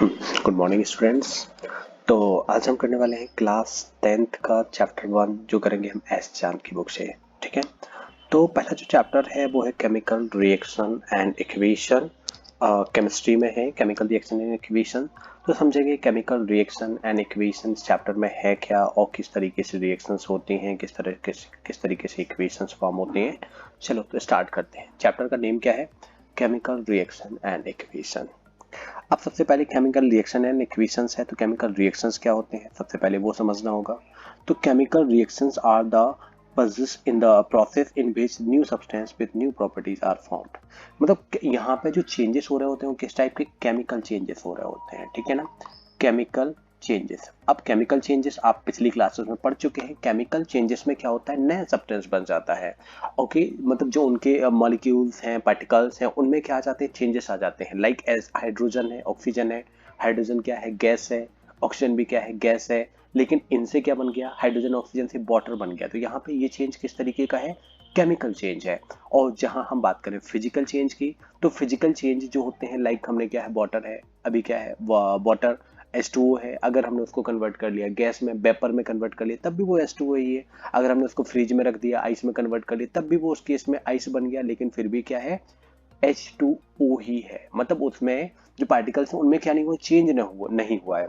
Good morning students. तो आज हम करने वाले हैं क्लास 10th का चैप्टर 1 जो करेंगे हम एस चांद की बुक से। ठीक है, तो पहला जो चैप्टर है वो है chemical reaction and equation. Chemistry में है केमिकल रिएक्शन एंड इक्वेशन। तो समझेंगे chemical reaction and equation chapter में है क्या और किस तरीके से रिएक्शंस होती हैं, किस तरीके से इक्वेशंस फॉर्म होती हैं। चलो तो स्टार्ट करते हैं। चैप्टर का नेम क्या है? Chemical reaction and equation. अब सबसे पहले केमिकल रिएक्शन एंड इक्वेशंस है, तो केमिकल रिएक्शंस क्या होते हैं सबसे पहले वो समझना होगा। तो chemical reactions are the process in which new substance with new properties are formed. मतलब यहाँ पे जो चेंजेस हो रहे होते हैं वो किस टाइप के केमिकल चेंजेस हो रहे होते हैं। ठीक है ना, केमिकल चेंजेस। अब केमिकल चेंजेस आप पिछली क्लासेस में पढ़ चुके हैं। केमिकल चेंजेस में क्या होता है, नया सब्सटेंस बन जाता है। ओके, मतलब जो उनके मॉलिक्यूल्स हैं, पार्टिकल्स हैं, उनमें क्या आ जाते हैं, चेंजेस आ जाते हैं। लाइक एज हाइड्रोजन है, ऑक्सीजन है। हाइड्रोजन क्या है, गैस है। ऑक्सीजन भी क्या है, गैस है। लेकिन इनसे क्या बन गया, हाइड्रोजन ऑक्सीजन से वाटर बन गया। तो यहाँ पे ये चेंज किस तरीके का है, केमिकल चेंज है। और जहां हम बात करें फिजिकल चेंज की, तो फिजिकल चेंज जो होते हैं, लाइक हमने क्या है, वाटर है, अभी क्या है वाटर H2O है। अगर हमने उसको कन्वर्ट कर लिया गैस में, वेपर में कन्वर्ट कर लिया, तब भी वो H2O ही है। अगर हमने उसको फ्रिज में रख दिया, आइस में कन्वर्ट कर लिया, तब भी वो उस केस में आइस बन गया, लेकिन फिर भी क्या है, H2O ही है। मतलब उसमें जो पार्टिकल्स हैं उनमें क्या नहीं हुआ, चेंज नहीं हुआ है।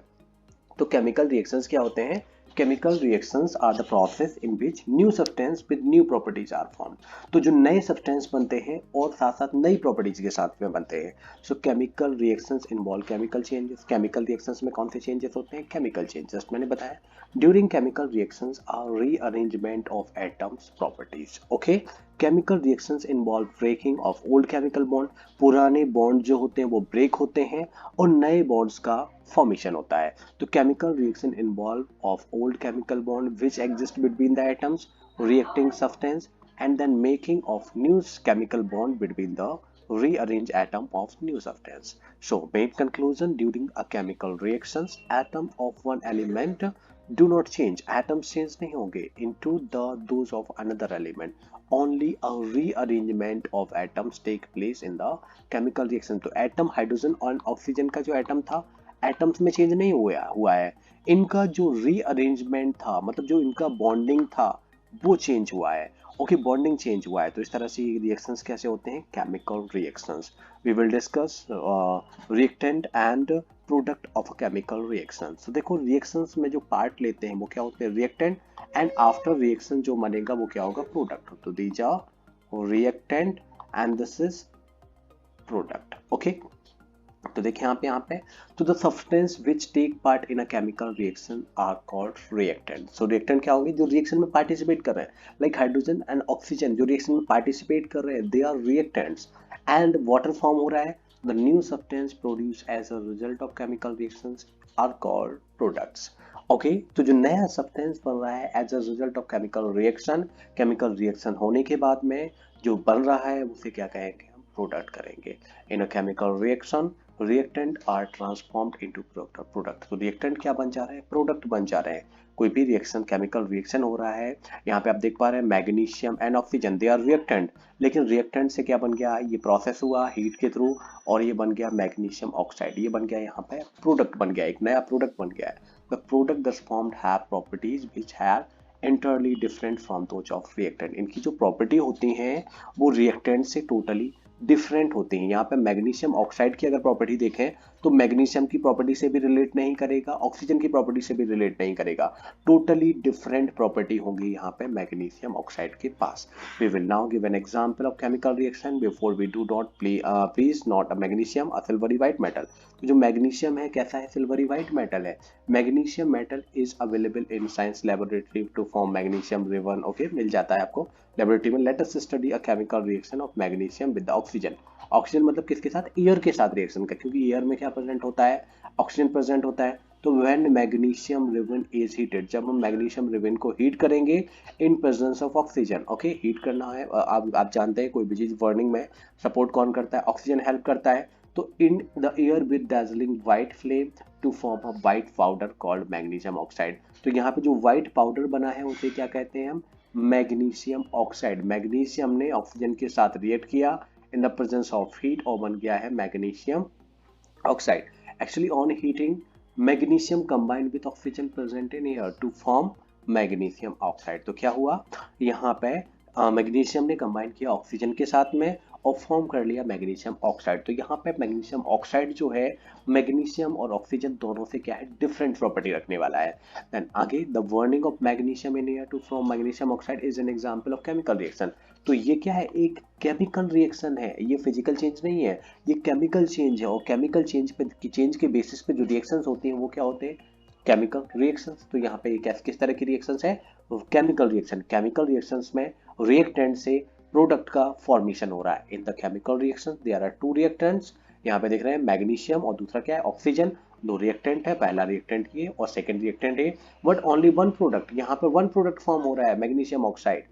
तो केमिकल रिएक्शंस क्या होते हैं? Chemical reactions are the process in which new substance with new properties are formed. तो जो नए सब्सटेंस बनते हैं और साथ साथ नई प्रॉपर्टीज के साथ में बनते हैं। सो chemical reactions involve chemical changes. Chemical reactions में कौन से चेंजेस होते हैं? केमिकल चेंजेस मैंने बताया। During chemical reactions are rearrangement of atoms properties. Okay, chemical reactions involve breaking of old chemical bond. पुराने बॉन्ड जो होते हैं वो ब्रेक होते हैं और नए बॉन्ड्स का फॉर्मेशन होता है। तो chemical reaction involve of old chemical bond which exist between the atoms reacting substance and then making of new chemical bond between the rearranged atom of new substance. So main conclusion, during a chemical reactions atom of one element do not change, atoms change नहीं होंगे into the those of another element, only a rearrangement of atoms take place in the chemical reaction. तो atom hydrogen और oxygen का जो atom था, atoms में change नहीं हुआ है। इनका जो रीअरेंजमेंट था, मतलब जो इनका बॉन्डिंग था, वो चेंज हुआ है। ओके, बॉन्डिंग चेंज हुआ है। तो इस तरह से रिएक्शंस कैसे होते हैं, chemical reactions. We will discuss reactant and product of chemical reaction. तो देखो रिएक्शंस में जो पार्ट लेते हैं वो क्या होते हैं, रिएक्टेंट, एंड आफ्टर रिएक्शन जो बनेगा वो क्या होगा, प्रोडक्ट। तो these are reactant and this is product. Okay, तो देखिए यहाँ पे तो the substance which take part in a chemical reaction are called reactant. So reactant क्या होंगे, जो रिएक्शन में पार्टिसिपेट कर रहे हैं, लाइक हाइड्रोजन एंड ऑक्सीजन जो रिएक्शन में पार्टिसिपेट कर रहे हैं, they are reactants. And water form हो रहा है, the new substance produce as a result of chemical reactions are called products. Okay, तो जो नया सब्सटेंस बन रहा है as a result of chemical reaction होने के बाद में जो बन रहा है उसे क्या कहेंगे, हम प्रोडक्ट करेंगे। In a chemical reaction reactant are transformed into product. तो रिएक्टेंट क्या बन जा रहे हैं, प्रोडक्ट बन जा रहे हैं। कोई भी रिएक्शन, केमिकल रिएक्शन हो रहा है, यहाँ पे आप देख पा रहे हैं magnesium and oxygen, they are reactant. लेकिन रिएक्टेंट से क्या बन गया, ये प्रोसेस हुआ हीट के थ्रू और ये बन गया मैग्नीशियम ऑक्साइड, ये बन गया यहाँ पे प्रोडक्ट बन गया, एक नया प्रोडक्ट बन गया है। द प्रोडक्ट दस formed have properties which have entirely different from those of reactant। इनकी जो प्रॉपर्टी होती हैं वो रिएक्टेंट से टोटली डिफरेंट होती हैं। यहाँ पे मैग्नीशियम ऑक्साइड की अगर प्रॉपर्टी देखें तो मैग्नीशियम की प्रॉपर्टी से भी रिलेट नहीं करेगा, ऑक्सीजन की प्रॉपर्टी से भी रिलेट नहीं करेगा। टोटली डिफरेंट प्रॉपर्टी होगी यहाँ पे मैग्नीशियम ऑक्साइड के पास। We will now give an example of chemical reaction before we do not please not a magnesium a silvery white metal. तो जो मैग्नीशियम है कैसा है, सिल्वरी व्हाइट मेटल है। Magnesium metal is available in science laboratory to form magnesium ribbon. Okay, मिल जाता है आपको लेबोरेटरी में। Let us study a chemical reaction of magnesium with oxygen. Oxygen मतलब किसके साथ, एयर के साथ रिएक्शन का, क्योंकि एयर में क्या प्रेजेंट होता है, ऑक्सीजन प्रेजेंट होता है। तो when magnesium ribbon is heated, जब हम मैग्नीशियम रिवन को हीट करेंगे in presence of oxygen. Okay, heat करना है, आप जानते हैं कोई भी चीज बर्निंग में सपोर्ट कौन करता है, ऑक्सीजन हेल्प करता है। तो in the air with dazzling white flame to form a white powder called magnesium oxide। तो यहाँ पे जो व्हाइट पाउडर बना है उसे क्या कहते हैं हम, मैग्नीशियम ऑक्साइड। मैग्नीशियम ने ऑक्सीजन के साथ रिएक्ट किया in the presence of heat और बन गया है magnesium oxide. Actually on heating magnesium combined with oxygen present in air to form magnesium oxide. तो क्या हुआ यहाँ पे मैग्नीशियम ने कंबाइन किया ऑक्सीजन के साथ में और फॉर्म कर लिया मैग्नीशियम ऑक्साइड। तो यहाँ पे मैग्नीशियम ऑक्साइड जो है मैग्नीशियम और ऑक्सीजन दोनों से क्या है डिफरेंट प्रॉपर्टी रखने वाला है। देन आगे the burning of magnesium in air to form magnesium oxide is an example of chemical reaction. तो ये क्या है, एक केमिकल रिएक्शन है, ये फिजिकल चेंज नहीं है, ये केमिकल चेंज है। और केमिकल चेंज के बेसिस पे जो रिएक्शंस होती हैं वो क्या होते हैं, केमिकल रिएक्शंस। तो यहाँ पे किस तरह की रिएक्शंस है, केमिकल रिएक्शन। केमिकल रिएक्शंस में रिएक्टेंट से प्रोडक्ट का फॉर्मेशन हो रहा है। In the chemical reaction there are two reactants, यहाँ पे देख रहे हैं मैग्नीशियम और दूसरा क्या है ऑक्सीजन। दो रिएक्टेंट है, पहला रिएक्टेंट ये और सेकंड रिएक्टेंट ये, बट ओनली वन प्रोडक्ट, यहाँ पे वन प्रोडक्ट फॉर्म हो रहा है magnesium oxide.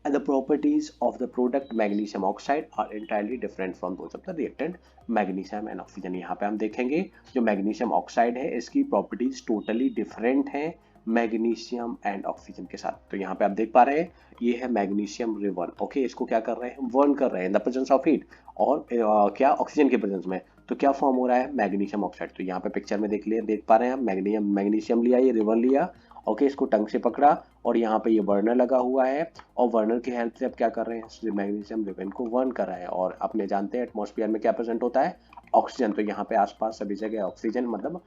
And the properties of the product magnesium oxide are entirely different from those of the reactant magnesium and oxygen। यहाँ पे हम देखेंगे जो मैग्नीशियम ऑक्साइड है इसकी प्रॉपर्टीज टोटली डिफरेंट है मैग्नीशियम एंड ऑक्सीजन के साथ। तो यहाँ पे आप देख पा रहे हैं ये है मैग्नीशियम रिवन, ओके, इसको क्या कर रहे हैं, बर्न कर रहे हैं इन द प्रेजेंस ऑफ हीट और क्या ऑक्सीजन के प्रेजेंस में। तो क्या फॉर्म हो रहा है मैग्नीशियम ऑक्साइड। तो यहाँ पे पिक्चर में देख पा रहे हैं हम मैग्नीशियम लिया, ये रिवन लिया, ओके, इसको टंग से पकड़ा और यहाँ पे ये बर्नर लगा हुआ है और बर्नर की हेल्प से अब क्या कर रहे हैं मैग्नीशियम रिवन को बर्न कर रहा है। और अपने जानते हैं एटमॉस्फेयर में क्या प्रेजेंट होता है, ऑक्सीजन। तो यहाँ पे आसपास सभी जगह ऑक्सीजन मतलब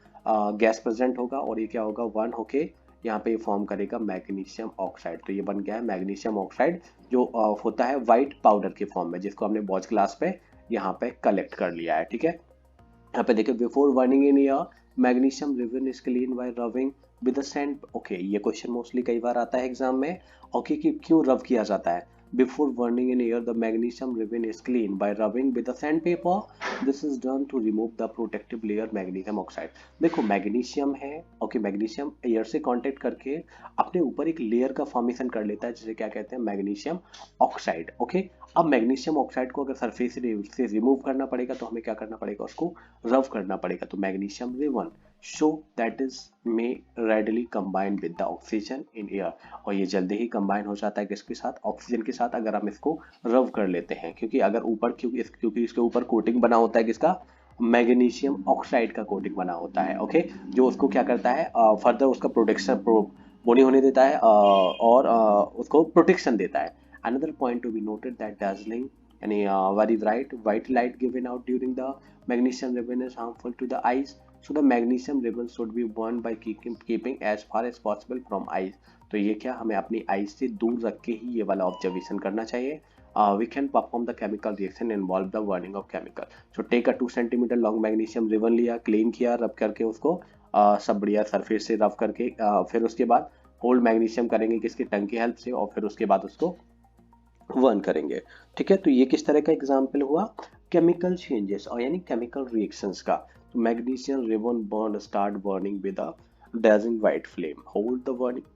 गैस प्रेजेंट होगा और ये क्या होगा वन होके यहाँ पे फॉर्म करेगा मैग्नीशियम ऑक्साइड। तो ये बन गया है मैग्नीशियम ऑक्साइड जो होता है व्हाइट पाउडर के फॉर्म में, जिसको हमने बॉच ग्लास पे यहाँ पे कलेक्ट कर लिया है। ठीक है, यहाँ पे देखिए before burning in air magnesium ribbon is clean by rubbing with the sand. Okay, ये क्वेश्चन मोस्टली कई बार आता है एग्जाम में, ओके, कि क्यों रब किया जाता है। Before burning in air the magnesium ribbon is clean by rubbing with the sand paper, this is done to remove the protective layer magnesium oxide. देखो मैग्नीशियम है, ओके, मैग्नीशियम एयर से कांटेक्ट करके अपने ऊपर एक लेयर का formation कर लेता है जिसे क्या कहते हैं मैग्नीशियम ऑक्साइड। ओके, अब मैग्नीशियम ऑक्साइड को अगर सरफेस से रिमूव करना पड़ेगा तो हमें क्या करना पड़ेगा, उसको रब करना पड़ेगा। तो magnesium ribbon show that is may readily combined with the oxygen in air, और ये जल्दी ही कंबाइन हो जाता है किसके साथ, ऑक्सीजन के साथ, अगर हम इसको रब कर लेते हैं। क्योंकि अगर ऊपर क्योंकि इसके ऊपर कोटिंग बना होता है किसका, मैग्नीशियम ऑक्साइड का कोटिंग बना होता है, ओके, जो उसको क्या करता है फर्दर उसका प्रोटेक्शन बोनी होने देता है और उसको प्रोटेक्शन देता है। Another point to be noted that dazzling and very bright white light given out during the magnesium ribbon is harmful to the eyes. So the magnesium ribbon should be burned by keeping as far as possible from eyes. तो ये क्या हमें अपनी eyes से दूर रख के ही ये वाला ऑब्जर्वेशन करना चाहिए। We can perform the chemical reaction involve the burning of chemical. So take a 2 centimeter long magnesium ribbon लिया, क्लीन किया, रब करके उसको सब बढ़िया सरफेस से रब करके फिर उसके बाद होल्ड मैग्नीशियम करेंगे किसके, टंग की हेल्प से, और फिर उसके बाद उसको बर्न करेंगे। ठीक है, तो ये किस तरह का एग्जाम्पल हुआ, केमिकल चेंजेस और यानी केमिकल रिएक्शंस का। तो magnesium ribbon burn start burning with a dazzling white flame, hold the burning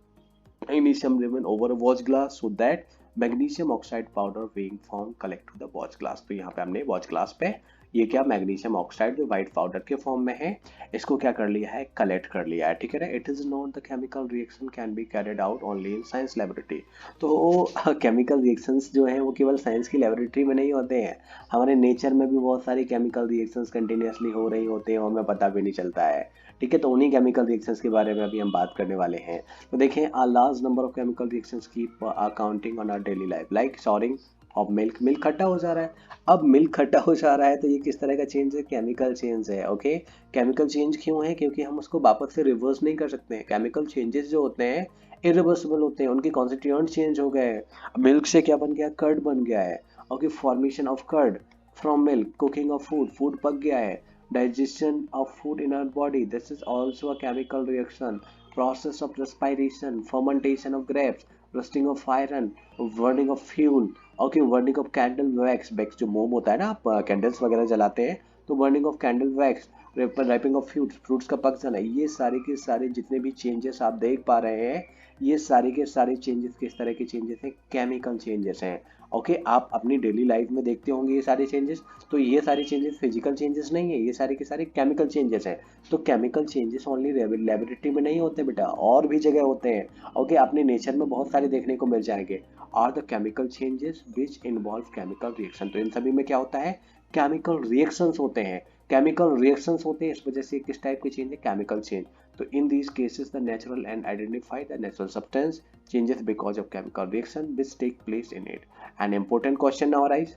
magnesium ribbon over a watch glass so that magnesium oxide powder being formed collect to the watch glass। तो यहाँ पे हमने watch glass पे ये क्या magnesium oxide जो white powder के form में है इसको क्या कर लिया है, कलेक्ट कर लिया है। ठीक है ना, it is not the chemical reaction can be carried out only in science laboratory. तो केमिकल रिएक्शंस जो है वो केवल साइंस की लेबोरेटरी में नहीं होते हैं, हमारे नेचर में भी बहुत सारी केमिकल रिएक्शंस कंटिन्यूसली हो रही होते हैं और हमें पता भी नहीं चलता है। ठीक है, तो उन्हीं केमिकल रिएक्शंस के बारे में अभी हम बात करने वाले हैं। तो देखें, a large number of chemical reactions keep accounting on our daily life like souring of milk। Milk खट्टा हो जा रहा है, अब मिल्क खट्टा हो जा रहा है तो ये किस तरह का चेंज है, केमिकल चेंज है। ओके, केमिकल चेंज क्यों है, क्योंकि हम उसको वापस से रिवर्स नहीं कर सकते हैं। केमिकल चेंजेस जो होते हैं इरिवर्सिबल होते हैं, उनके कॉन्स्टिट्यूएंट चेंज हो गए। मिल्क से क्या बन गया, कर्ड बन गया है। Okay, formation of curd from milk, cooking of food, food पक गया है, digestion of food in our body, this is also a chemical reaction, process of respiration, fermentation of grapes, rusting of iron, burning of fuel, okay, burning of candle wax, wax जो मोम होता है ना, आप candles वगैरह जलाते हैं तो burning of candle wax, ripening of fruits का पक जाना, ये सारे के सारे जितने भी चेंजेस आप देख पा रहे हैं ये सारे के सारे चेंजेस किस तरह के चेंजेस हैं, केमिकल चेंजेस हैं। ओके, आप अपनी डेली लाइफ में देखते होंगे ये सारे चेंजेस, तो ये सारे चेंजेस फिजिकल चेंजेस नहीं है, ये सारे के सारे केमिकल चेंजेस हैं। तो केमिकल चेंजेस ओनली लेबोरेटरी में नहीं होते बेटा, और भी जगह होते हैं। ओके, अपने नेचर में बहुत सारे देखने को मिल जाएंगे। Are the chemical changes which involve chemical reaction, तो इन सभी में क्या होता है, केमिकल रिएक्शंस होते हैं। केमिकल रिएक्शंस होते हैं, इस वजह से किस टाइप के चेंज है, केमिकल चेंज। तो in these cases the natural and identify the natural substance changes because of chemical reaction which take place in it. An important question now arise: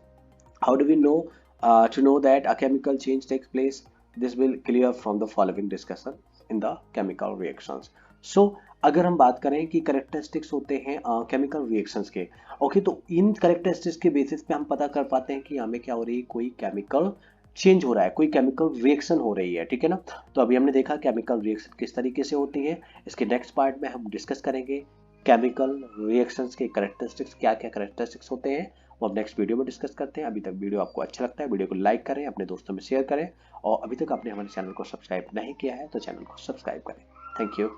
how do we know to know that a chemical change takes place? This will clear from the following discussion in the chemical reactions. So अगर हम बात करें कि characteristics होते हैं chemical reactions के, okay, तो इन characteristics के बेसिस पे हम पता कर पाते हैं कि हमें क्या हो रही है, कोई केमिकल चेंज हो रहा है, कोई केमिकल रिएक्शन हो रही है, ठीक है ना। तो अभी हमने देखा केमिकल रिएक्शन किस तरीके से होती है। इसके नेक्स्ट पार्ट में हम डिस्कस करेंगे केमिकल रिएक्शंस के करेक्टरिस्टिक्स, क्या क्या करेक्टरिस्टिक्स होते हैं, वो हम नेक्स्ट वीडियो में डिस्कस करते हैं। अभी तक वीडियो आपको अच्छा लगता है, वीडियो को लाइक करें, अपने दोस्तों में शेयर करें, और अभी तक आपने हमारे चैनल को सब्सक्राइब नहीं किया है तो चैनल को सब्सक्राइब करें। Thank you.